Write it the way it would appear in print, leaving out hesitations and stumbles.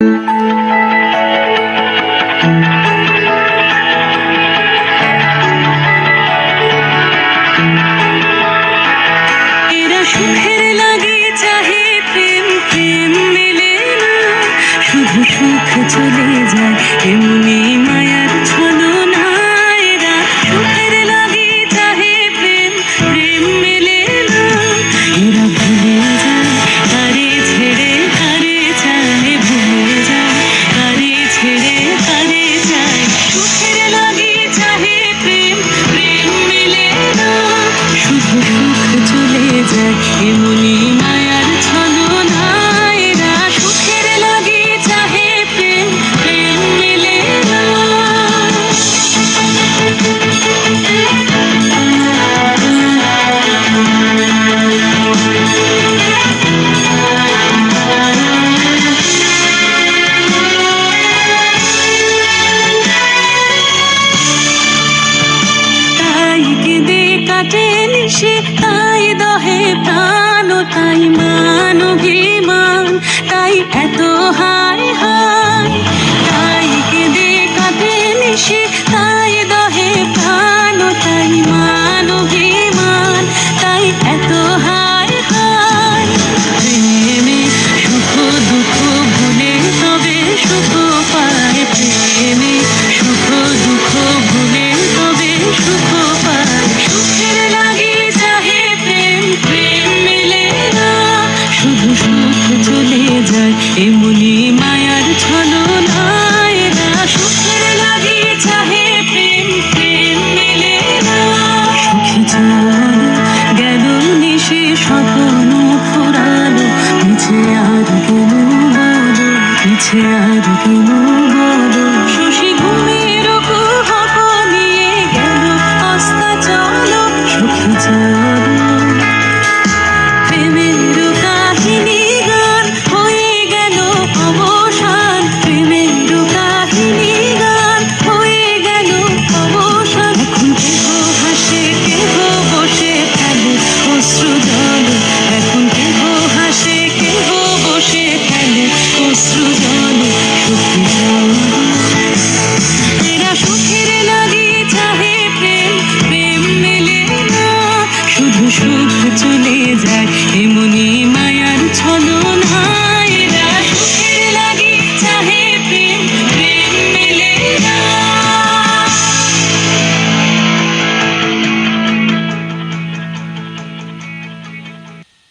এরা সুখের লাগে চাহে প্রেম, প্রেম মেলে না, শুধু সুখ চলে যায় এমনি মায়ার ছলনা। এরা সুখের লাগে চাহে প্রেম, প্রেম মেলে না, এরা ভুলে যায় তারে ছেড়ে তারে চায়, ভুলে যায় তারে ছেড়ে তারে চায়। সুখের লাগে চাহে প্রেম, প্রেম মেলে না, শুধু সুখ চলে যায় এমনি মায়ার ছলনা। এরা সুখের লাগে চাহে প্রেম, প্রেম মেলে না। তাই কেঁদে কাটে নিশে, তাই দহে প্রাণ, তাই মান অভিমান, তাই এত হায় হায়। তাই কেঁদে কাটে নিশে, তাই দহে প্রাণ, তাই মান অভিমান, তাই এত হায় হায়। প্রেমে সুখ দুঃখ ভুলে তবে সুখ পায়, প্রেমে সুখ দুঃখ ভুলে তবে সুখ পায়। সুখের লাগে চাহে প্রেম, প্রেম মেলে না, শুধু সুখ চলে যায় এমনি মায়ার ছলনা। এরা সুখের লাগে চাহে প্রেম, প্রেম মেলে না। সুখী চল গেল নিশে স্বপ্ন ফুরালো, মিছে আর কেন বলো, মিছে আর কেন বলো।